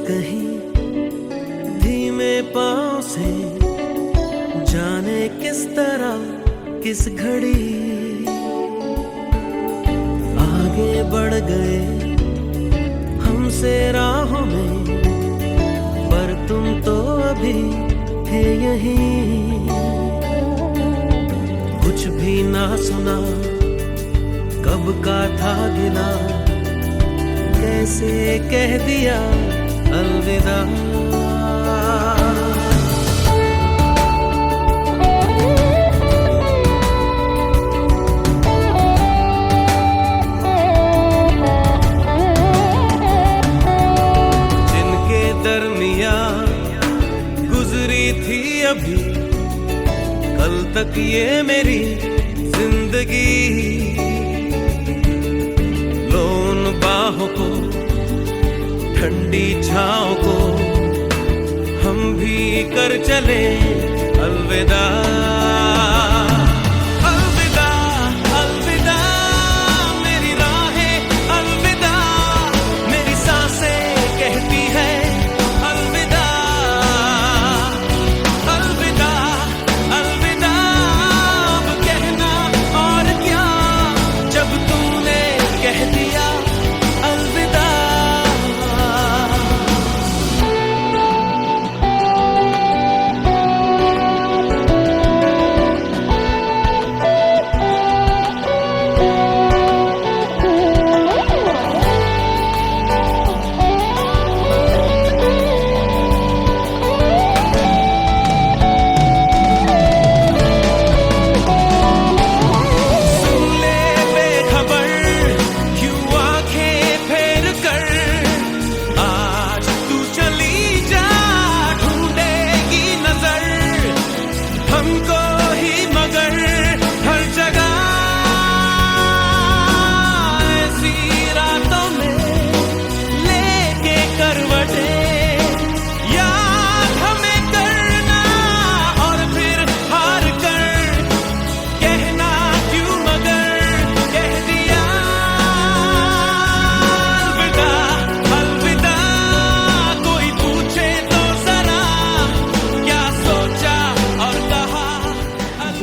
कहीं धीमे पांव से जाने किस तरह किस घड़ी आगे बढ़ गए हमसे राहों में, पर तुम तो अभी थे यहीं। कुछ भी ना सुना कब का था गिला, कैसे कह दिया अलविदा। जिनके दरमिया गुजरी थी अभी कल तक ये मेरी जिंदगी, लोन बाहों को ठंडी छाँव को हम भी कर चले अलविदा। अलविदा अलविदा मेरी राहें, अलविदा मेरी सांसें कहती है अलविदा। अलविदा अलविदा अब कहना और क्या, जब तुमने कह दिया अलविदा।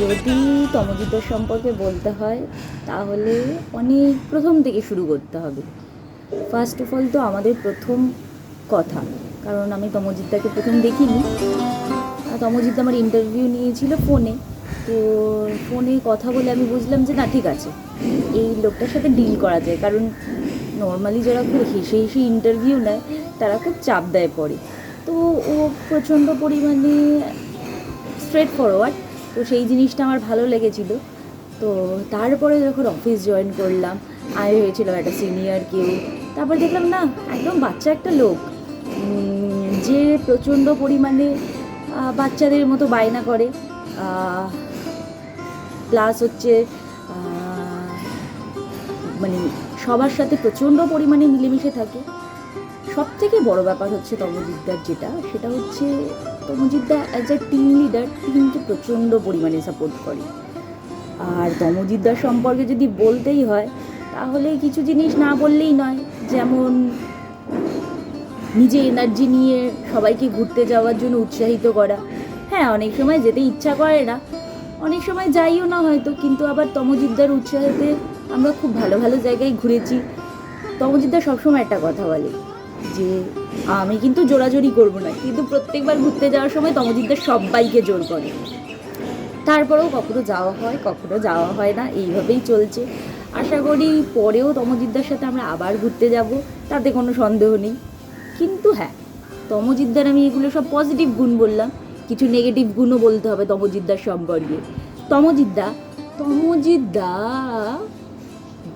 যদি তমজিদ্দার সম্পর্কে বলতে হয় তাহলে অনেক প্রথম থেকে শুরু করতে হবে। ফার্স্ট অফ অল তো আমাদের প্রথম কথা, কারণ আমি তমজিদ্দাকে প্রথম দেখিনি। তমজিদ্দা আমার ইন্টারভিউ নিয়েছিল ফোনে, তো ফোনে কথা বলে আমি বুঝলাম যে না ঠিক আছে, এই লোকটার সাথে ডিল করা যায়। কারণ নর্মালি যারা খুব হেসে হেসে ইন্টারভিউ নেয় তারা খুব চাপ দেয় পড়ে, তো ও প্রচণ্ড পরিমাণে স্ট্রেট ফরওয়ার্ড, তো সেই জিনিসটা আমার ভালো লেগেছিল। তো তারপরে যখন অফিস জয়েন করলাম, আয় হয়েছিল একটা সিনিয়র কেউ, তারপর দেখলাম না একদম বাচ্চা একটা লোক, যে প্রচণ্ড পরিমাণে বাচ্চাদের মতো বায়না করে, প্লাস হচ্ছে মানে সবার সাথে প্রচণ্ড পরিমাণে মিলেমিশে থাকে। সব থেকে বড়ো ব্যাপার হচ্ছে তমজিদ্দার যেটা, সেটা হচ্ছে তমজিদ্দা অ্যাজ এ টিম লিডার টিমকে প্রচণ্ড পরিমাণে সাপোর্ট করে। আর তমজিদ্দার সম্পর্কে যদি বলতেই হয় তাহলে কিছু জিনিস না বললেই নয়, যেমন নিজে এনার্জি নিয়ে সবাইকে ঘুরতে যাওয়ার জন্য উৎসাহিত করা। হ্যাঁ, অনেক সময় যেতে ইচ্ছা করে না, অনেক সময় যাইও না হয়তো, কিন্তু আবার তমজিদ্দার উৎসাহেতে আমরা খুব ভালো ভালো জায়গায় ঘুরেছি। তমজিদ্দা সবসময় একটা কথা বলে যে আমি কিন্তু জোরাজোরি করবো না, কিন্তু প্রত্যেকবার ঘুরতে যাওয়ার সময় তমজিদ্দা সবাইকে জোর করে। তারপরেও কখনো যাওয়া হয় কখনো যাওয়া হয় না, এইভাবেই চলছে। আশা করি পরেও তমজিদ্দার সাথে আমরা আবার ঘুরতে যাব, তাতে কোনো সন্দেহ নেই। কিন্তু হ্যাঁ, তমজিদ্দার আমি এগুলো সব পজিটিভ গুণ বললাম, কিছু নেগেটিভ গুণও বলতে হবে তমজিদ্দার সম্পর্কে। তমজিদ্দা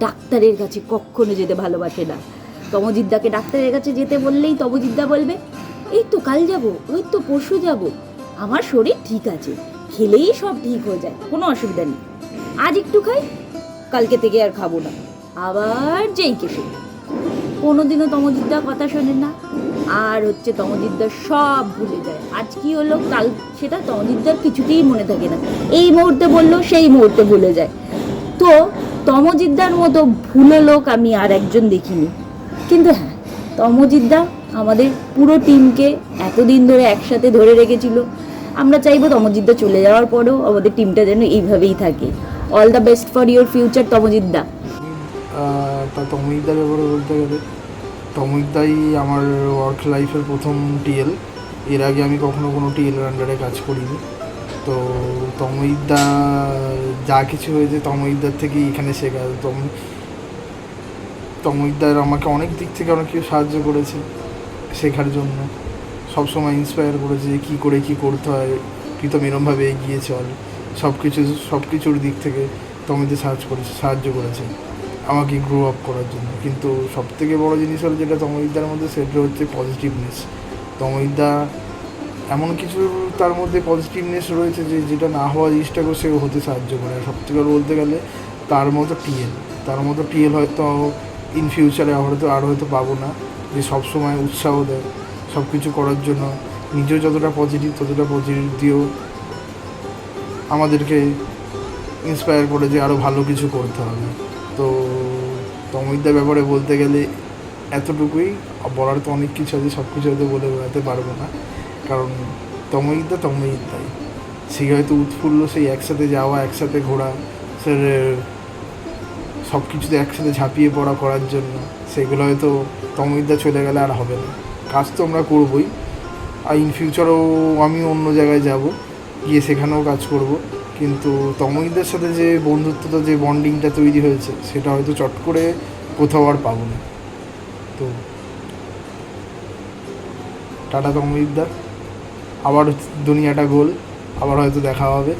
ডাক্তারের কাছে কখনো যেতে ভালোবাসে না। তমজিদ্দাকে ডাক্তারের কাছে যেতে বললেই তমজিদ্দা বলবে এই তো কাল যাব, ওই তো পরশু যাব, আমার শরীর ঠিক আছে, খেলেই সব ঠিক হয়ে যায়, কোনো অসুবিধা নেই, আজ একটু খাই, কালকে থেকে আর খাবো না, আবার যেই কেসে। কোনোদিনও তমজিদ্দা কথা শোনে না, আর হচ্ছে তমজিদ্দার সব ভুলে যায়। আজ কি হলো কাল সেটা তমজিদ্দার কিছুতেই মনে থাকে না, এই মুহূর্তে বললো সেই মুহূর্তে ভুলে যায়। তো তমজিদ্দার মতো ভুলো লোক আমি আর একজন দেখিনি। কিন্তু হ্যাঁ, তমজিদ্দা আমাদের পুরো টিমকে এতদিন ধরে একসাথে ধরে রেখেছিল। আমরা চাইবো তমজিৎদা চলে যাওয়ার পরেও আমাদের টিমটা যেন এইভাবেই থাকে। All the best for your future তমজিৎদা। তা তমজিৎদার ব্যাপারে বলতে গেলে তমজিৎদাই আমার ওয়ার্ক লাইফের প্রথম টিএল। এর আগে আমি কখনো কোনো টিএলের আন্ডারে কাজ করিনি। তো তমজিৎদা যা কিছু হয়েছে তমজিৎদার থেকেই এখানে শেখা। তমজিৎদার আমাকে অনেক দিক থেকে অনেক কিছু সাহায্য করেছে শেখার জন্য, সবসময় ইন্সপায়ার করেছে যে কী করে কী করতে হয়, প্রীতম এরমভাবে এগিয়ে চল, সব কিছুর দিক থেকে তমজিৎদা সাহায্য করেছে আমাকে গ্রো আপ করার জন্য। কিন্তু সবথেকে বড় জিনিস হলো যেটা তমজিৎদার মধ্যে, সেটা হচ্ছে পজিটিভনেস। তমজিৎদা এমন কিছু তার মধ্যে পজিটিভনেস রয়েছে যেটা না হওয়া জিনিসটাকেও সে হতে সাহায্য করে। আর সবথেকে বলতে গেলে তার মতো টিএল হয়তো ইন ফিউচারে আরও হয়তো পাবো না, যে সবসময় উৎসাহ দেয় সব কিছু করার জন্য। নিজেও যতটা পজিটিভ দিয়েও আমাদেরকে ইন্সপায়ার করে যে আরও ভালো কিছু করতে হবে। তো তমজিৎদার ব্যাপারে বলতে গেলে এতটুকুই। বলার তো অনেক কিছু আছে, সব কিছু হয়তো বলে বেড়াতে পারবো না, কারণ তমজিৎদাই সেই হয়তো উৎফুল্ল, সেই একসাথে যাওয়া, একসাথে ঘোরা, সে সব কিছুতে একসাথে ঝাঁপিয়ে পড়া করার জন্য, সেগুলো হয়তো তমজিৎদা চলে গেলে আর হবে না। কাজ তো আমরা করবোই, আর ইন ফিউচারেও আমি অন্য জায়গায় যাব, গিয়ে সেখানেও কাজ করব। কিন্তু তমজিৎদার সাথে যে বন্ধুত্বটা, যে বন্ডিংটা তৈরি হয়েছে, সেটা হয়তো চট করে কোথাও আর পাবো না। তো টাটা তমজিৎদা, আবার দুনিয়াটা গোল, আবার হয়তো দেখা হবে।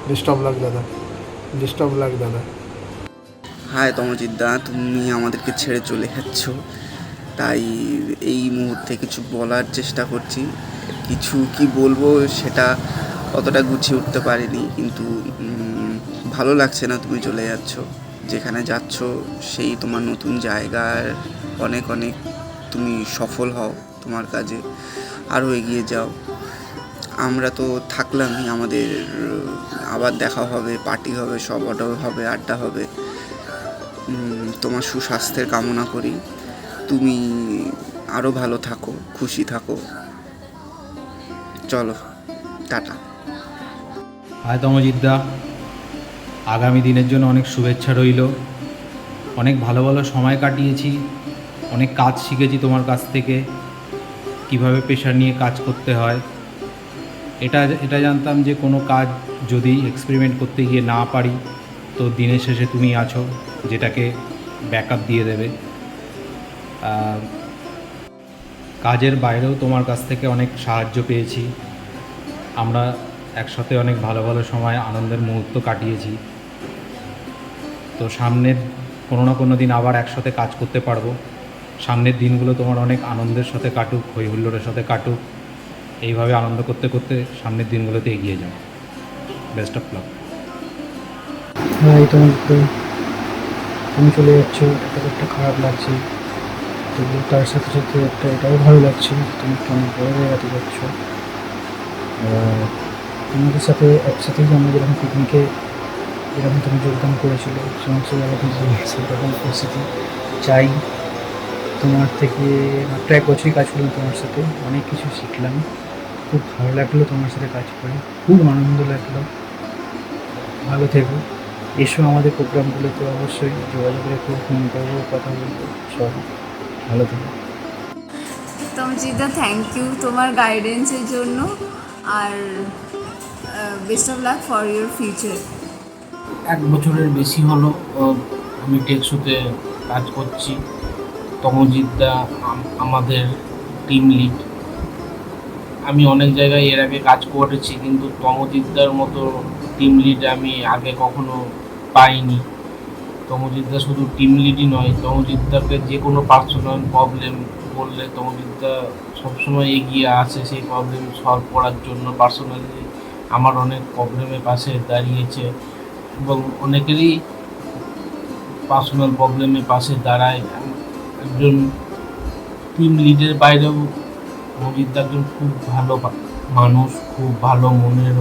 বেস্ট অফ লাক দাদা। হাই তমজিৎদা, তুমি আমাদেরকে ছেড়ে চলে যাচ্ছ, তাই এই মুহূর্তে কিছু বলার চেষ্টা করছি। কি বলবো সেটা অতটা গুছিয়ে উঠতে পারিনি, কিন্তু ভালো লাগছে না তুমি চলে যাচ্ছ। যেখানে যাচ্ছ সেই তোমার নতুন জায়গার অনেক তুমি সফল হও, তোমার কাজে আরও এগিয়ে যাও। আমরা তো থাকলামই, আমাদের আবার দেখা হবে, পার্টি হবে, সব হবে, আড্ডা হবে। তোমার সুস্বাস্থ্যের কামনা করি, তুমি আরও ভালো থাকো, খুশি থাকো। চলো, টাটা। হাই তমজিৎদা, আগামী দিনের জন্য অনেক শুভেচ্ছা রইল। অনেক ভালো সময় কাটিয়েছি, অনেক কাজ শিখেছি তোমার কাছ থেকে, কিভাবে প্রেশার নিয়ে কাজ করতে হয়। এটা জানতাম যে কোনো কাজ যদি এক্সপেরিমেন্ট করতে গিয়ে না পারি, তো দিনের শেষে তুমি আছো যেটাকে ব্যাকআপ দিয়ে দেবে। কাজের বাইরেও তোমার কাছ থেকে অনেক সাহায্য পেয়েছি। আমরা একসাথে অনেক ভালো সময়, আনন্দের মুহূর্ত কাটিয়েছি। তো সামনের কোনো না কোনো দিন আবার একসাথে কাজ করতে পারবো। সামনের দিনগুলো তোমার অনেক আনন্দের সাথে কাটুক, হই হুল্লোড়ের সাথে কাটুক। এইভাবে আনন্দ করতে করতে সামনের দিনগুলোতে এগিয়ে যাও। Best of lakh. হ্যাঁ, তুমি চলে যাচ্ছ, একটা খারাপ লাগছে, তবু তার সাথে সাথে এটাও ভালো লাগছে, তুমি একটা অনেক বড় জায়গাতে যাচ্ছ। তোমাদের সাথে একসাথেই আমরা যেরকম পিকনিকে যেরকম তুমি যোগদান করেছিল, সমস্ত জায়গাতে সেরকম পরিস্থিতি চাই তোমার থেকে। মাত্র 1 বছরই কাজ করলাম তোমার সাথে, অনেক কিছু শিখলাম, খুব ভালো লাগলো তোমার সাথে কাজ করে, খুব আনন্দ লাগলো। ভালো থেকো, এসো আমাদের প্রোগ্রামগুলোতে, অবশ্যই যোগাযোগ রেখো, ফোন করবো, কথা বলবো, সব ভালো থেকো। তমজিৎদা, থ্যাংক ইউ তোমার গাইডেন্সের জন্য, আর best of luck for your future. 1 বছরের বেশি হলো আমি টেকশোতে কাজ করছি। তমজিৎদা আমাদের টিম লিড। আমি অনেক জায়গায় এর আগে কাজ করেছি, কিন্তু তমজিৎদার মতো টিম লিড আমি আগে কখনো পাইনি। তমজিৎদা শুধু টিম লিডই নয়, তমজিৎদাকে যে কোনো পার্সোনাল প্রবলেম বললে তমজিৎদা সবসময় এগিয়ে আসে সেই প্রবলেম সলভ করার জন্য। পার্সোনালি আমার অনেক প্রবলেমের পাশে দাঁড়িয়েছে, এবং অনেকেরই পার্সোনাল প্রবলেমের পাশে দাঁড়ায়। একজন টিম লিডের বাইরেও তমজিৎদা একজন খুব ভালো মানুষ, খুব ভালো মনের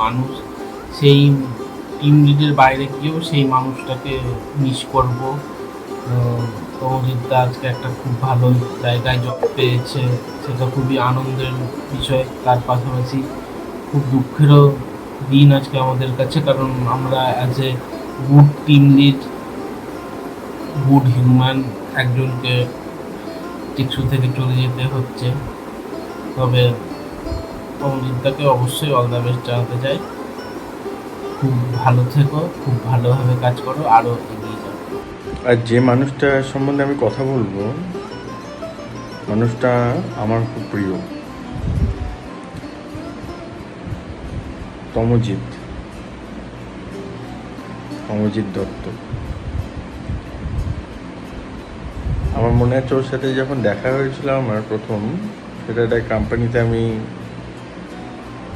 মানুষ। সেই টিম লিডের বাইরে গিয়েও সেই মানুষটাকে মিস করব। তমজিৎদা আজকে একটা খুব ভালো জায়গায় জব পেয়েছে, সেটা খুবই আনন্দের বিষয়। তার পাশাপাশি খুব দুঃখেরও দিন আজকে আমাদের কাছে, কারণ আমরা as a good team lead, good human একজনকে টেকসু থেকে চলে যেতে হচ্ছে। তবে তমজিৎদাকে অবশ্যই অল দ্য বেস্ট জানাতে চাই। খুব ভালো থেকো, খুব ভালোভাবে কাজ করো, আরও এগিয়ে যাও। আর যে মানুষটা সম্বন্ধে আমি কথা বলবো, মানুষটা আমার খুব প্রিয়, তমজিৎ দত্ত। আমার মনে আছে ওর সাথে যখন দেখা হয়েছিল আমার প্রথম, সেটা একটা কোম্পানিতে আমি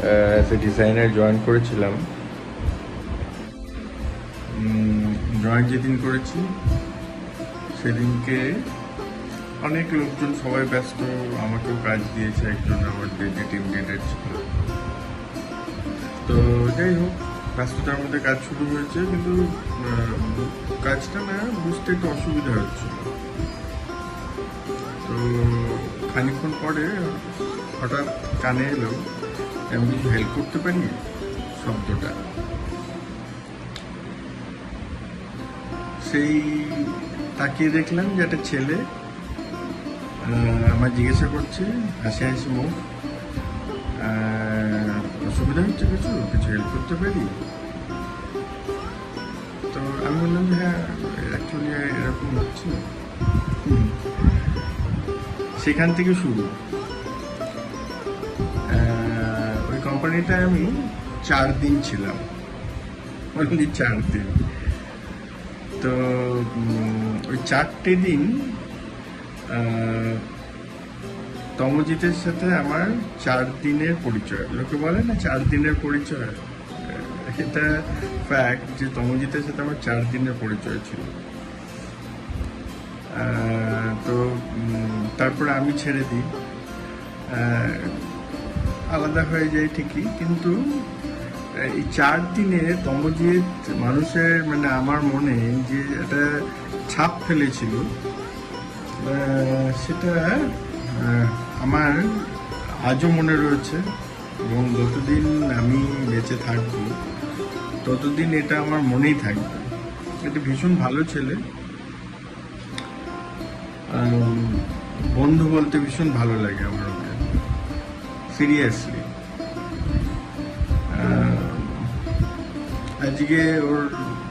অ্যাজ এ ডিজাইনার জয়েন করেছিলাম। জয়েন যেদিন করেছি সেদিনকে অনেক লোকজন, সবাই ব্যস্ত, আমাকেও কাজ দিয়েছে, একজন আমার টিম লিডার ছিল। তো যাই হোক, ব্যস্ততার মধ্যে কাজ শুরু হয়েছে, কিন্তু কাজটা না বুঝতে একটু অসুবিধা হচ্ছিল। তো খানিকক্ষণ পরে হঠাৎ কানে এলো, আমি কিছু হেল্প করতে পারি শব্দটা। সেই তাকিয়ে দেখলাম যে একটা ছেলে আমার জিজ্ঞাসা করছে, হাসি হাসি মুখ, অসুবিধা হচ্ছে কিছু হেল্প করতে পারি? তো আমি বললাম যে হ্যাঁ, অ্যাকচুয়ালি এরকম হচ্ছে। সেখান থেকে শুরু। ওই কোম্পানিটায় আমি 4 দিন ছিলাম, অনলি 4 দিন। তো ওই 4টে দিন তমজিতের সাথে আমার 4 দিনের পরিচয়। লোকে বলে না 4 দিনের পরিচয়, এটা ফ্যাক্ট যে তমজিতের সাথে আমার 4 দিনের পরিচয় ছিল। তো তারপরে আমি ছেড়ে দিই, আলাদা হয়ে যাই ঠিকই, কিন্তু এই 4 দিনে তমজিৎ মানুষের, মানে আমার মনে যে একটা ছাপ ফেলেছিল, সেটা আমার আজও মনে রয়েছে। এবং যতদিন আমি বেঁচে থাকবো ততদিন এটা আমার মনেই থাকবে। এটা ভীষণ ভালো ছেলে, বন্ধু বলতে ভীষণ ভালো লাগে আমার ওকে, সিরিয়াসলি। আজকে ওর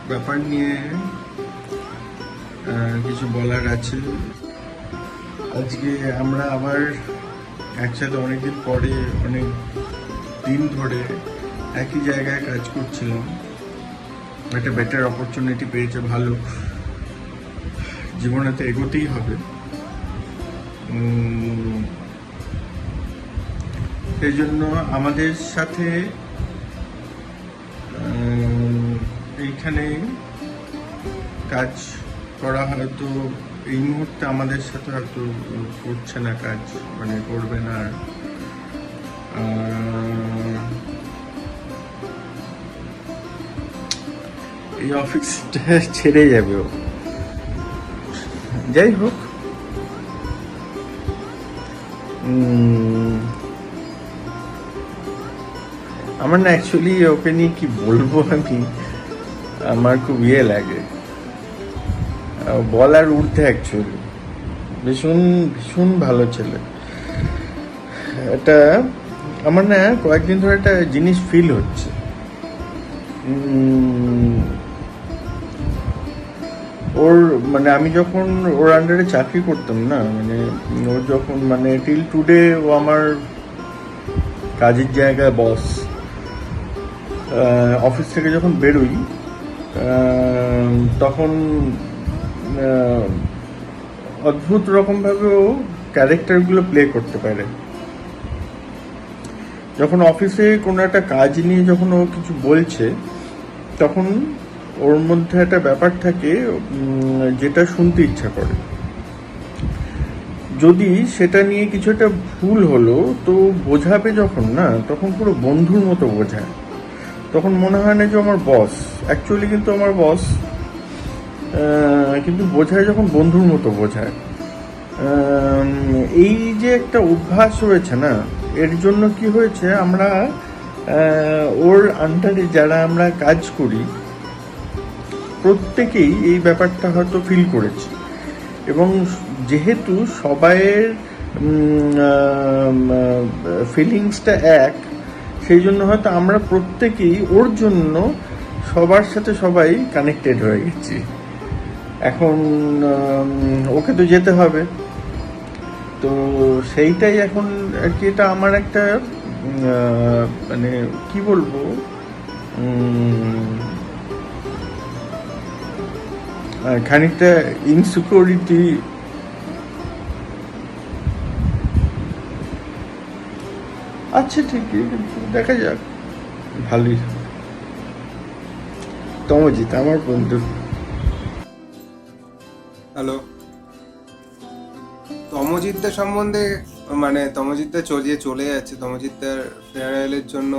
ব্যাপার নিয়ে কিছু বলার আছে। আজকে আমরা আবার একসাথে অনেকদিন পরে, অনেক দিন ধরে একই জায়গায় কাজ করছিলাম। একটা বেটার অপরচুনিটি পেয়েছে, ভালো, জীবনে তো এগোতেই হবে। সেই জন্য আমাদের সাথে এইখানে কাজ করা হয়তো এই মুহূর্তে আমাদের সাথে হয়তো করছে না কাজ, মানে করবে না আর। এই অফিসটা ছেড়ে যাবে ও। যাই হোক, আমার না অ্যাকচুয়ালি ওকে নিয়ে কি বলবো আমি, আমার খুব ইয়ে লাগে বলার ঊর্ধ্বে। অ্যাকচুয়ালি ভীষণ ভীষণ ভালো ছেলে। এটা আমার না কয়েকদিন ধরে একটা জিনিস ফিল হচ্ছে, ওর মানে আমি যখন ওর আন্ডারে চাকরি করতাম না, মানে ও যখন, মানে টিল টুডে ও আমার কাজের জায়গায় বস। অফিস থেকে যখন বেরোই তখন অদ্ভুত রকমভাবে ও ক্যারেক্টারগুলো প্লে করতে পারে। যখন অফিসে কোনো একটা কাজ নিয়ে যখন ও কিছু বলছে, তখন ওর মধ্যে একটা ব্যাপার থাকে যেটা শুনতে ইচ্ছা করে। যদি সেটা নিয়ে কিছু একটা ভুল হলো তো বোঝাবে যখন না, তখন পুরো বন্ধুর মতো বোঝায়। তখন মনে হয় না যে আমার বস, অ্যাকচুয়ালি কিন্তু আমার বস। কিন্তু বোঝায় যখন বন্ধুর মতো বোঝায়। এই যে একটা অভ্যাস রয়েছে না, এর জন্য কি হয়েছে, আমরা ওর আন্ডারে যারা আমরা কাজ করি প্রত্যেকেই এই ব্যাপারটা হয়তো ফিল করেছি, এবং যেহেতু সবাইয়ের ফিলিংসটা এক, সেই জন্য হয়তো আমরা প্রত্যেকেই ওর জন্য সবার সাথে সবাই কানেক্টেড হয়ে গেছি। এখন ওকে তো যেতে হবে, তো সেইটাই এখন আর কি, এটা আমার একটা মানে কি বলবো, খানিকটা ইনসিকিউরিটি আচ্ছা ঠিকই, কিন্তু দেখা যাক, ভালোই। তমজিৎ আমার বন্ধু। হ্যালো, তমজিৎদার সম্বন্ধে, মানে তমজিৎদা চলে যাচ্ছে, তমজিৎদার ফেয়ারওয়েলের জন্য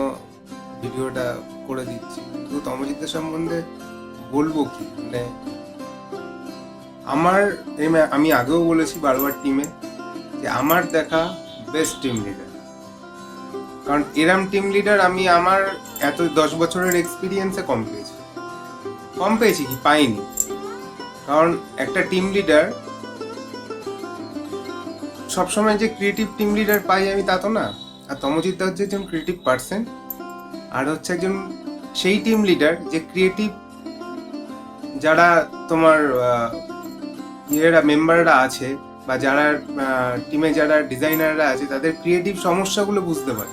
ভিডিওটা করে দিচ্ছি। তো তমজিৎদার সম্বন্ধে বলবো কি, মানে আমি আগেও বলেছি বারবার টিমে যে আমার দেখা বেস্ট টিম লিডার। কারণ এরম টিম লিডার আমি আমার এত 10 বছরের এক্সপিরিয়েন্সে কম পেয়েছি কি পাইনি। কারণ একটা টিম লিডার সবসময় যে ক্রিয়েটিভ টিম লিডার পাই আমি তা তো না। আর তমজিৎদা হচ্ছে একজন ক্রিয়েটিভ পার্সন, আর হচ্ছে একজন সেই টিম লিডার যে ক্রিয়েটিভ যারা তোমার মেম্বাররা আছে বা যারা টিমে যারা ডিজাইনাররা আছে তাদের ক্রিয়েটিভ সমস্যাগুলো বুঝতে পারে।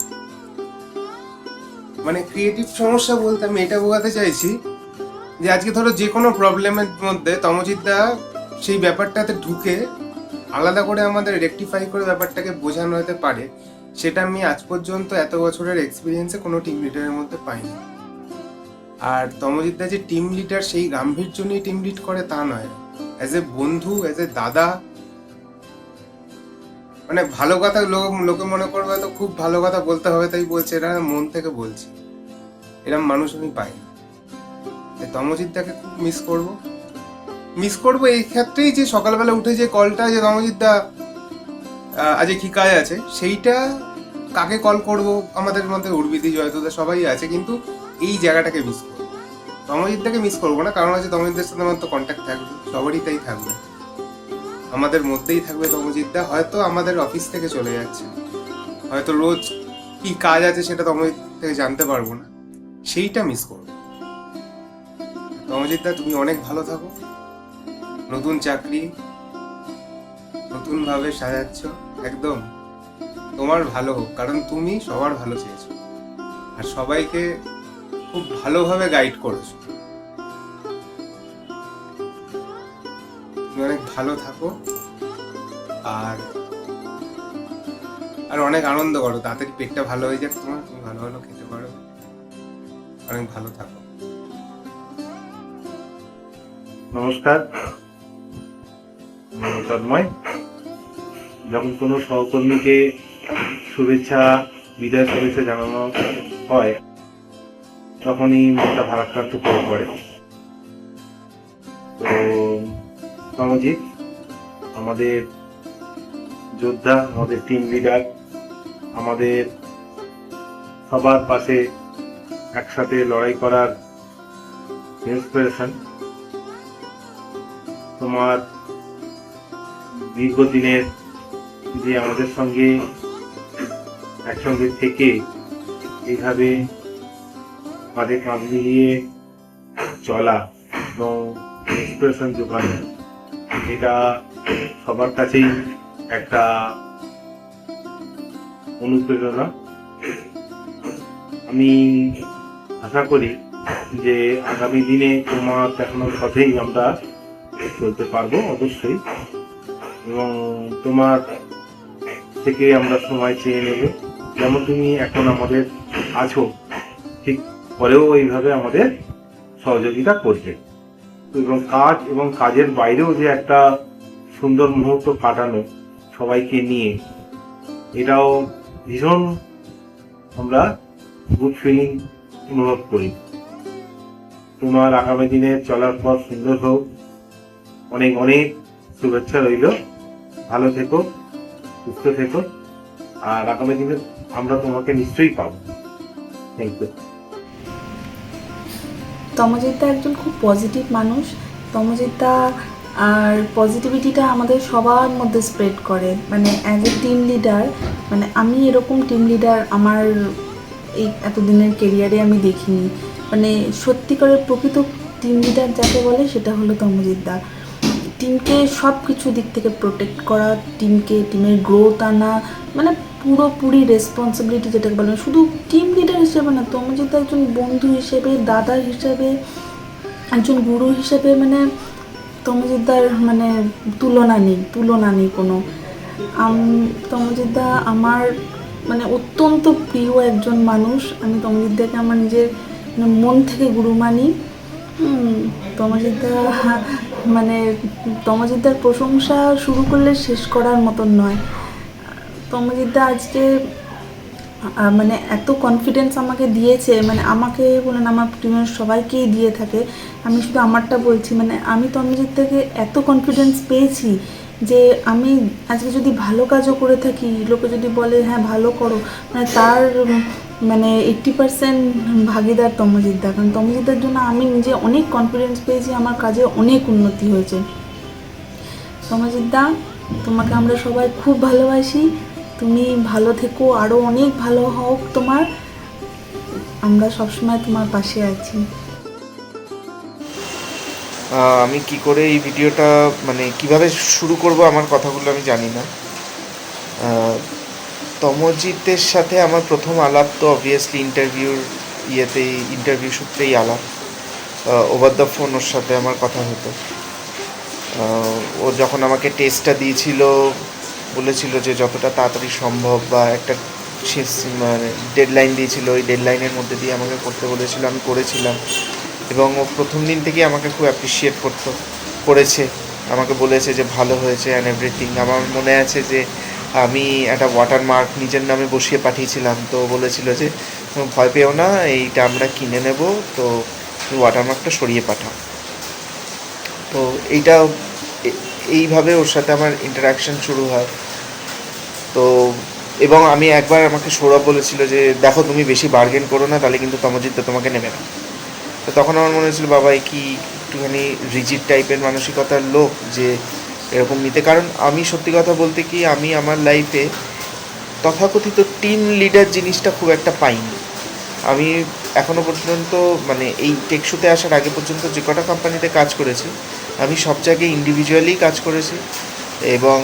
মানে ক্রিয়েটিভ সমস্যা বলতে আমি এটা বোঝাতে চাইছি যে আজকে ধরো যে কোনো প্রবলেমের মধ্যে তমজিৎদা সেই ব্যাপারটাতে ঢুকে আলাদা করে আমাদের রেকটিফাই করে ব্যাপারটাকে বোঝানো হতে পারে, সেটা আমি আজ পর্যন্ত এত বছরের এক্সপিরিয়েন্সে কোনো টিম লিডারের মধ্যে পাইনি। আর তমজিৎদা যে টিম লিডার সেই গাম্ভীর্য নিয়ে টিম লিড করে তা নয়, অ্যাজ এ বন্ধু, অ্যাজ এ দাদা, মানে ভালো কথা লোকে মনে করবে তো খুব ভালো কথা বলতে হবে তাই বলছে, এটা মন থেকে বলছি। এরকম মানুষ আমি পাইনি। তমজিৎদাকে খুব মিস করবো এই ক্ষেত্রেই যে সকালবেলা উঠে যে কলটা যে তমজিৎদা আজকে কি কাজ আছে, সেইটা কাকে কল করব, আমাদের মধ্যে উর্বিদি জয়তদা সবাই আছে, কিন্তু এই জায়গাটাকে মিস করবো। তমজিৎদাকে মিস করবো না, কারণ আছে তমজিৎদার সাথে আমার তো কন্ট্যাক্ট থাকবে, সবারই তাই থাকবে, আমাদের মধ্যেই থাকবে তমজিৎদা। হয়তো আমাদের অফিস থেকে চলে যাচ্ছে, হয়তো রোজ কি কাজ আছে সেটা তমজিৎ থেকে জানতে পারবো না, সেইটা মিস করবো। তমজিৎদা তুমি অনেক ভালো থাকো, নতুন চাকরি নতুন ভাবে সাজাচ্ছ, একদম তোমার ভালো হোক, কারণ তুমি সবার ভালো চেয়েছো আর সবাইকে খুব ভালোভাবে গাইড করেছো। তুমি অনেক ভালো থাকো আর অনেক আনন্দ করো, তাড়াতাড়ি পেটটা ভালো হয়ে যাক তোমার, তুমি ভালো ভালো খেতে পারো, অনেক ভালো থাকো। নমস্কার, তন্ময়। যখন কোনো সহকর্মীকে বিদায় শুভেচ্ছা জানানো হয় তখনই মনটা ভারাক্রান্ত হয়ে পড়ে। তো তমজিৎ আমাদের যোদ্ধা, আমাদের টিম লিডার, আমাদের সবার পাশে একসাথে লড়াই করার ইন্সপিরেশন। তোমার দীর্ঘদিনের যে আমাদের সঙ্গে একসঙ্গে থেকে এইভাবে কাঁধে কাঁধ মিলিয়ে চলা এবং ইন্সপিরেশন যোগানো, এটা সবার কাছেই একটা অনুপ্রেরণা। আমি আশা করি যে আগামী দিনে তোমার দেখানোর পথেই আমরা চলতে পারবো অবশ্যই, এবং তোমার থেকে আমরা সময় চেয়ে নেব। যেমন তুমি এখন আমাদের আছো, ঠিক পরেও এইভাবে আমাদের সহযোগিতা করবে, এবং কাজের বাইরেও যে একটা সুন্দর মুহূর্ত কাটানো সবাইকে নিয়ে, এটাও ভীষণ আমরা গুড ফিলিং অনুভব করি। তোমার আগামী দিনে চলার পথ সুন্দর হোক, অনেক অনেক শুভেচ্ছা রইল। ভালো থেকো, সুস্থ থেকো, আর আগামী দিনে আমরা তোমাকে নিশ্চয়ই পাবো। Thank you. তমজিৎদা একজন খুব পজিটিভ মানুষ। তমজিৎদা আর পজিটিভিটিটা আমাদের সবার মধ্যে স্প্রেড করে। মানে অ্যাজ এ টিম লিডার, মানে আমি এরকম টিম লিডার আমার এই এতদিনের কেরিয়ারে আমি দেখিনি। মানে সত্যিকারের প্রকৃত টিম লিডার যাকে বলে সেটা হলো তমজিৎদা। টিমকে সব কিছু দিক থেকে প্রোটেক্ট করা, টিমের গ্রোথ আনা, মানে পুরোপুরি রেসপন্সিবিলিটি যেটাকে বলে, শুধু টিম লিডার হিসেবে না, তমজিৎদা একজন বন্ধু হিসেবে, দাদা হিসেবে, একজন গুরু হিসেবে, মানে তমজিৎদার মানে তুলনা নেই কোনো। তমজিৎদা আমার মানে অত্যন্ত প্রিয় একজন মানুষ। আমি তমজিৎদাকে আমার নিজের মন থেকে গুরু মানি। তমজিৎদার প্রশংসা শুরু করলে শেষ করার মতন নয়। তমজিৎদা আজকে মানে এত কনফিডেন্স আমাকে দিয়েছে, মানে আমাকে বলেন আমার টিমের সবাইকেই দিয়ে থাকে, আমি শুধু আমারটা বলছি। মানে আমি তমজিৎ থেকে এত কনফিডেন্স পেয়েছি যে আমি আজকে যদি ভালো কাজও করে থাকি, লোকে যদি বলে হ্যাঁ ভালো করো, মানে তার মানে 80% ভাগিদার তমজিৎদা। কারণ তমজিৎদার জন্য আমি নিজে অনেক কনফিডেন্স পেয়েছি, আমার কাজে অনেক উন্নতি হয়েছে। তমজিৎদা, তোমাকে আমরা সবাই খুব ভালোবাসি। তুমি ভালো থেকো, আরও অনেক ভালো হোক তোমার। আমরা সবসময় তোমার পাশে আছি। আমি কি করে এই ভিডিওটা মানে কিভাবে শুরু করব, আমার কথাগুলো আমি জানি না। তমজিতের সাথে আমার প্রথম আলাপ তো অবভিয়াসলি ইন্টারভিউ সূত্রেই আলাপ। ওভার দ্য ফোন ওর সাথে আমার কথা হতো। ও যখন আমাকে টেস্টটা দিয়েছিল, বলেছিল যে যতটা তাড়াতাড়ি সম্ভব বা একটা শেষ মানে ডেডলাইন দিয়েছিল, ওই ডেডলাইনের মধ্যে দিয়ে আমাকে করতে বলেছিল, আমি করেছিলাম। এবং ও প্রথম দিন থেকেই আমাকে খুব অ্যাপ্রিসিয়েট করেছে, আমাকে বলেছে যে ভালো হয়েছে অ্যান্ড এভরিথিং। আমার মনে আছে যে আমি একটা ওয়াটারমার্ক নিজের নামে বসিয়ে পাঠিয়েছিলাম, তো বলেছিল যে ভয় পেও না, এইটা আমরা কিনে নেব, তো ওয়াটারমার্কটা সরিয়ে পাঠাও। তো এইভাবে ওর সাথে আমার ইন্টারাকশান শুরু হয়। তো এবং আমি একবার আমাকে সৌরভ বলেছিল যে দেখো তুমি বেশি বার্গেন করো না, তাহলে কিন্তু তমজিৎদা তোমাকে নেবে না। তো তখন আমার মনে হয়েছিল বাবা কি একটুখানি রিজিড টাইপের মানসিকতার লোক যে এরকম নিতে। কারণ আমি সত্যি কথা বলতে কি, আমি আমার লাইফে তথাকথিত টিম লিডার জিনিসটা খুব একটা পাইনি। আমি এখনও পর্যন্ত মানে এই টেকশোতে আসার আগে পর্যন্ত যে কটা কোম্পানিতে কাজ করেছি, আমি সব জায়গায় ইন্ডিভিজুয়ালি কাজ করেছি। এবং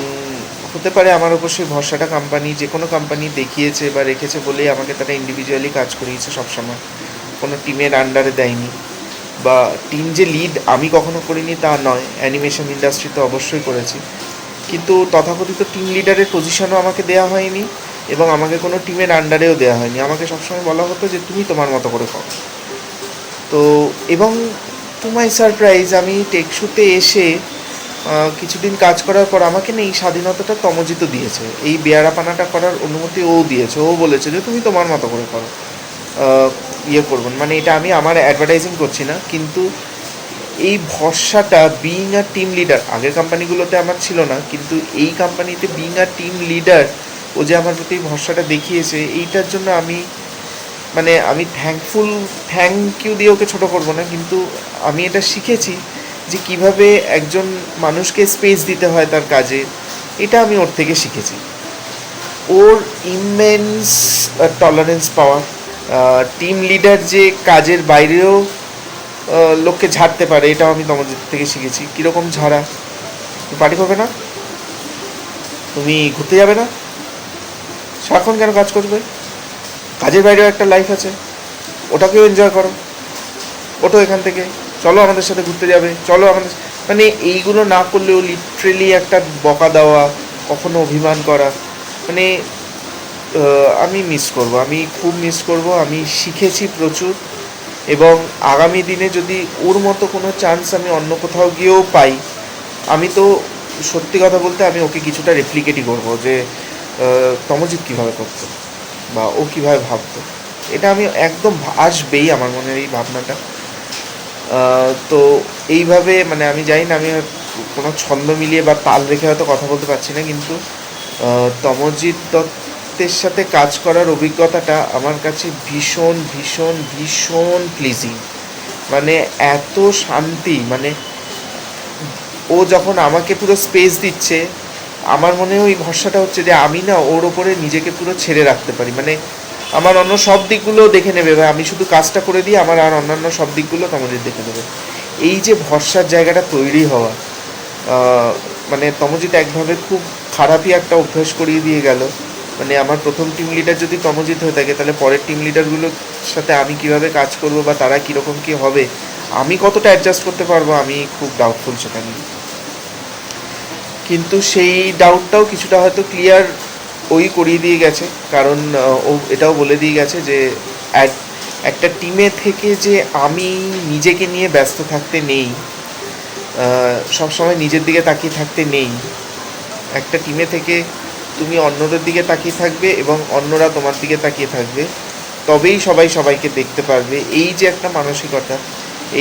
হতে পারে আমার ওপর সেই ভরসাটা কোম্পানি, যে কোনো কোম্পানি দেখিয়েছে বা রেখেছে বলেই আমাকে তারা ইন্ডিভিজুয়ালি কাজ করিয়েছে সবসময়, কোনো টিমের আন্ডারে দেয়নি। বা টিম যে লিড আমি কখনো করিনি তা নয়, অ্যানিমেশন ইন্ডাস্ট্রিতে অবশ্যই করেছি, কিন্তু তথাকথিত টিম লিডারের পজিশনও আমাকে দেওয়া হয়নি এবং আমাকে কোনো টিমের আন্ডারেও দেওয়া হয়নি। আমাকে সবসময় বলা হতো যে তুমি তোমার মতো করে করো। তো এবং টু মাই সারপ্রাইজ, আমি টেকশুতে এসে কিছুদিন কাজ করার পর আমাকে না এই স্বাধীনতাটা তমজিৎ দিয়েছে, এই বেয়ারাপানাটা করার অনুমতি ও দিয়েছে। ও বলেছে যে তুমি তোমার মতো করে করো, করবেন। মানে এটা আমি আমার অ্যাডভার্টাইজিং করছি না, কিন্তু এই ভরসাটা বিইং আ টিম লিডার আগের কোম্পানিগুলোতে আমার ছিল না, কিন্তু এই কোম্পানিতে বিইং আ টিম লিডার ও যে আমার প্রতি ভরসাটা দেখিয়েছে, এইটার জন্য আমি থ্যাংক ইউ দিয়ে ওকে ছোটো করবো না, কিন্তু আমি এটা শিখেছি যে কিভাবে একজন মানুষকে স্পেস দিতে হয় তার কাজে, এটা আমি ওর থেকে শিখেছি। ওর ইমেন্স টলারেন্স পাওয়ার, টিম লিডার যে কাজের বাইরেও লোককে ঝাড়তে পারে, এটাও আমি তোমাদের থেকে শিখেছি। কীরকম ঝাড়া? তুমি পার্টি করবে না, তুমি ঘুরতে যাবে না, সারাক্ষণ কেন কাজ করবে? কাজের বাইরেও একটা লাইফ আছে, ওটাকেও এনজয় করো। ওঠো এখান থেকে, চলো আমাদের সাথে ঘুরতে যাবে, চলো আমাদের, মানে এইগুলো না করলেও লিটারেলি একটা বকা দেওয়া, কখনো অভিমান করা, মানে আমি খুব মিস করব। আমি শিখেছি প্রচুর, এবং আগামী দিনে যদি ওর মতো কোনো চান্স আমি অন্য কোথাও গিয়েও পাই, আমি তো সত্যি কথা বলতে আমি ওকে কিছুটা রেপ্লিকেটই করবো, যে তমজিৎ কীভাবে করতো বা ও কীভাবে ভাবতো, এটা আমি একদম আসবেই আমার মনের এই ভাবনাটা। তো এইভাবে মানে আমি জানি না, আমি কোনো ছন্দ মিলিয়ে বা তাল রেখে হয়তো কথা বলতে পারছি না, কিন্তু তমজিৎ দত্তের সাথে কাজ করার অভিজ্ঞতাটা আমার কাছে ভীষণ ভীষণ ভীষণ প্লিজিং। মানে এত শান্তি, মানে ও যখন আমাকে পুরো স্পেস দিচ্ছে, আমার মনে ওই ভরসাটা হচ্ছে যে আমি না ওর ওপরে নিজেকে পুরো ছেড়ে রাখতে পারি। মানে আমার অন্য সব দিকগুলো দেখে নেবে, বা আমি শুধু কাজটা করে দিই, আমার আর অন্যান্য সব দিকগুলো তমজিৎ দেখে নেবে। এই যে ভরসার জায়গাটা তৈরি হওয়া, মানে তমজিৎ একভাবে খুব খারাপই একটা অভ্যাস করিয়ে দিয়ে গেল। মানে আমার প্রথম টিম লিডার যদি তমজিৎ হয়ে থাকে, তাহলে পরের টিম লিডারগুলোর সাথে আমি কিভাবে কাজ করব বা তারা কীরকম কী হবে, আমি কতটা অ্যাডজাস্ট করতে পারবো, আমি খুব ডাউটফুল সেটা নিয়ে। কিন্তু সেই ডাউটটাও কিছুটা হয়তো ক্লিয়ার ওই করিয়ে দিয়ে গেছে, কারণ ও এটাও বলে দিয়ে গেছে যে একটা টিমে থেকে যে আমি নিজেকে নিয়ে ব্যস্ত থাকতে নেই, সবসময় নিজের দিকে তাকিয়ে থাকতে নেই। একটা টিমে থেকে তুমি অন্যদের দিকে তাকিয়ে থাকবে এবং অন্যরা তোমার দিকে তাকিয়ে থাকবে, তবেই সবাই সবাইকে দেখতে পারবে। এই যে একটা মানসিকতা,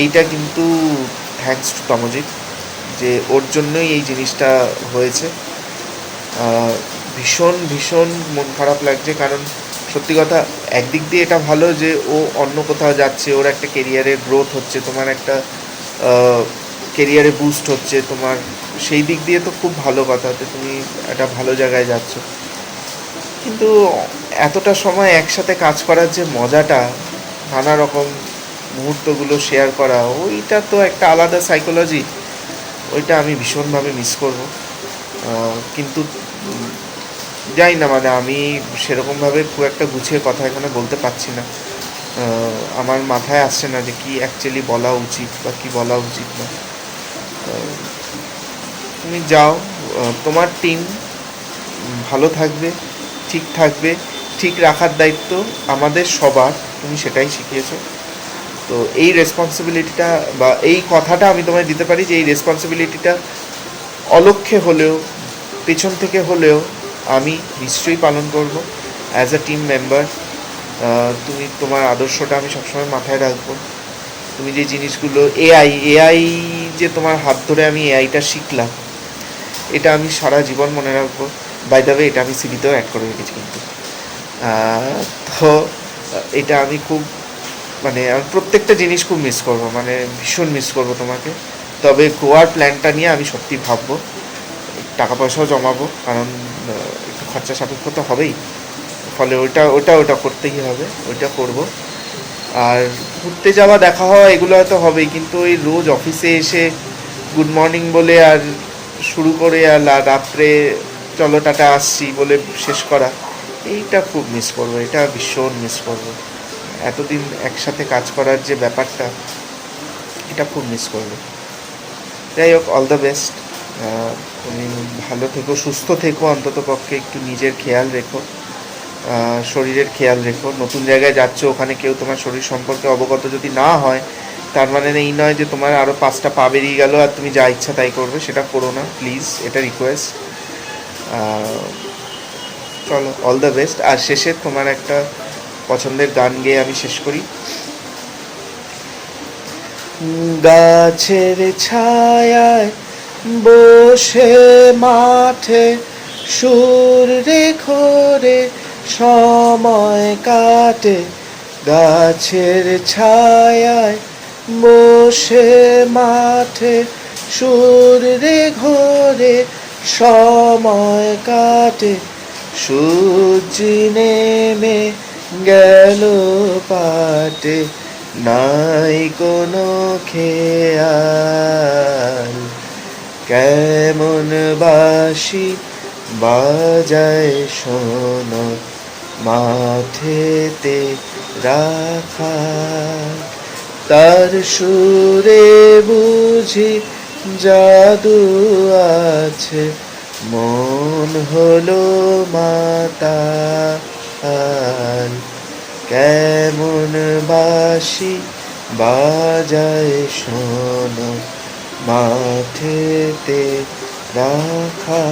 এইটা কিন্তু থ্যাঙ্কস টু তমজিৎ, যে ওর জন্যই এই জিনিসটা হয়েছে। ভীষণ ভীষণ মন খারাপ লাগছে, কারণ সত্যি কথা একদিক দিয়ে এটা ভালো যে ও অন্য কোথাও যাচ্ছে, ওর একটা কেরিয়ারের গ্রোথ হচ্ছে, তোমার একটা কেরিয়ারে বুস্ট হচ্ছে তোমার, সেই দিক দিয়ে তো খুব ভালো কথা যে তুমি একটা ভালো জায়গায় যাচ্ছ। কিন্তু এতটা সময় একসাথে কাজ করার যে মজাটা, নানা রকম মুহূর্তগুলো শেয়ার করা, ওইটা তো একটা আলাদা সাইকোলজি, ওইটা আমি ভীষণভাবে মিস করব। কিন্তু জানি না, মানে আমি সেরকমভাবে খুব একটা গুছিয়ে কথা এখানে বলতে পারছি না। আমার মাথায় আসছে না যে কী অ্যাকচুয়ালি বলা উচিত বা কী বলা উচিত না। তুমি যাও, তোমার টিম ভালো থাকবে, ঠিক থাকবে, ঠিক রাখার দায়িত্ব আমাদের সবার, তুমি সেটাই শিখিয়েছো। তো এই রেসপন্সিবিলিটিটা বা এই কথাটা আমি তোমায় দিতে পারি যে এই রেসপন্সিবিলিটিটা অলক্ষ্যে হলেও, পেছন থেকে হলেও আমি নিশ্চয়ই পালন করব অ্যাজ আ টিম মেম্বার। তুমি তোমার আদর্শটা আমি সবসময় মাথায় রাখবো। তুমি যে জিনিসগুলো এআই যে তোমার হাত ধরে আমি এআইটা শিখলাম, এটা আমি সারা জীবন মনে রাখবো। বাই দ্য ওয়ে, এটা আমি সিভিতেও অ্যাড করে রেখেছি কিন্তু। তো এটা আমি খুব, মানে আমি প্রত্যেকটা জিনিস খুব মিস করবো, মানে ভীষণ মিস করবো তোমাকে। তবে গোয়ার প্ল্যানটা নিয়ে আমি সত্যি ভাববো, টাকা পয়সাও জমাবো, কারণ একটু খরচা সাপেক্ষ তো হবেই, ফলে ওটা করতেই হবে, ওইটা করব। আর ঘুরতে যাওয়া, দেখা হওয়া, এগুলো হয়তো হবেই, কিন্তু ওই রোজ অফিসে এসে গুড মর্নিং বলে আর শুরু করে আর রাত্রে চলো টাটা আসছি বলে শেষ করা, এইটা খুব মিস করবো, এটা ভীষণ মিস করবো। এতদিন একসাথে কাজ করার যে ব্যাপারটা, এটা খুব মিস করবো। যাই হোক, অল দ্য বেস্ট। তুমি ভালো থেকো, সুস্থ থেকো, অন্তত পক্ষে একটু নিজের খেয়াল রেখো, শরীরের খেয়াল রেখো। নতুন জায়গায় যাচ্ছ, ওখানে কেউ তোমার শরীর সম্পর্কে অবগত যদি না হয়, তার মানে এই নয় যে তোমার আরও 5টা পা বেরিয়ে গেল আর তুমি যা ইচ্ছা তাই করবে, সেটা করো না প্লিজ, এটা রিকোয়েস্ট। চলো, অল দ্য বেস্ট। আর শেষে তোমার একটা পছন্দের গান গেয়ে আমি শেষ করি। গাছের ছায়ায় বসে মাঠে সুর রেখো রে, সময় কাটে। গাছের ছায়ায় বসে মাঠে সুর রেখো রে, সময় কাটে। সূর্য নেমে গেল পাটে, নাই কোনো খেয়াল। কেমন বাঁশি বাজায় শোনো, মাঠেতে রাখা। তার সুরে বুঝি জাদু আছে, মন হলো মাতাল। কেমন বাঁশি বাজায় শোনো, মাঠেতে রাখা।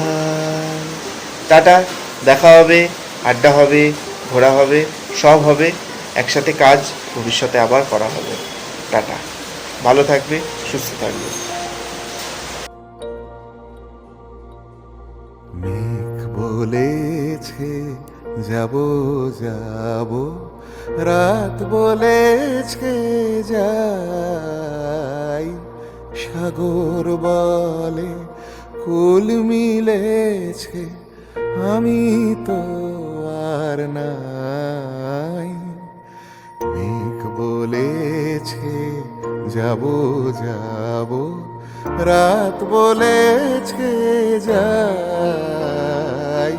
টাটা, দেখা হবে, আড্ডা হবে, ঘোরা হবে, সব হবে, একসাথে কাজ ভবিষ্যতে আবার করা হবে। টাটা, ভালো থাকবে, সুস্থ থাকবে। বলেছে যাব যাব, রাত বলেছে যাই, সাগর বলে কুল মিলেছে, আমি তো আর নাই। মেঘ বলেছে যাব যাব, রাত বলেছে যাই,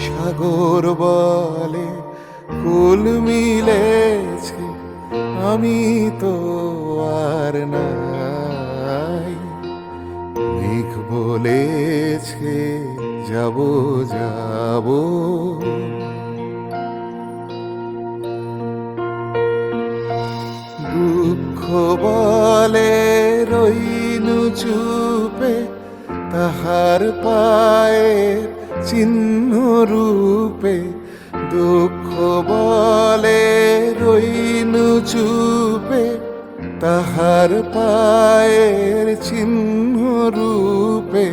সাগর বলে কুল মিলেছে, আমি তো আর নাই। মেঘ বলেছে যাব যাব। দুঃখ বলে রইনু চুপে, তাহার পায়ের চিহ্ন রূপে। দুঃখ বলে রইনু চুপে, তাহার পায়ের চিহ্ন রূপে।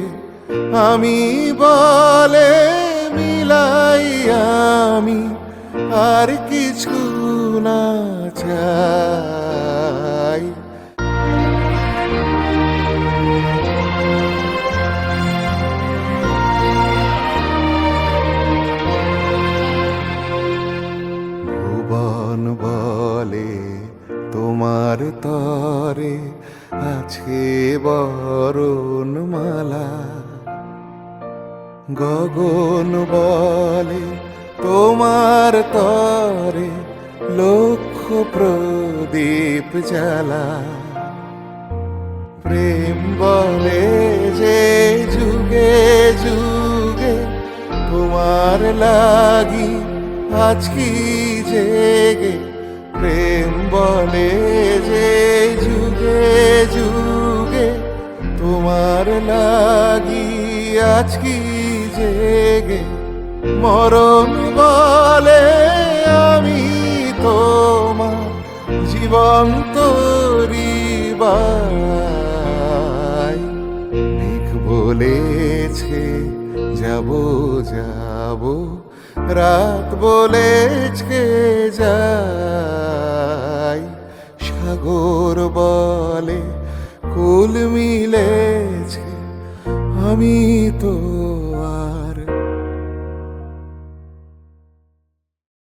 আমি বলে মিলাই আমি আর কিছু না চাই। ভুবন বলে তোমার তরে আছে বরণমালা, গগন বলে তোমার তরে লক্ষ প্রদীপ জ্বালা। প্রেম বলে যে যুগে যুগে তোমার লাগি আজকি জেগে। প্রেম বলে যে যুগে যুগে তোমার লাগি আজকি জেগে। মরণ বলে আমি তোমার জীবন তরিবাই। মেঘ বলেছে যাব যাব, রাত বলেছে যাই, সাগর বলে কুল মিলেছে, আমি তো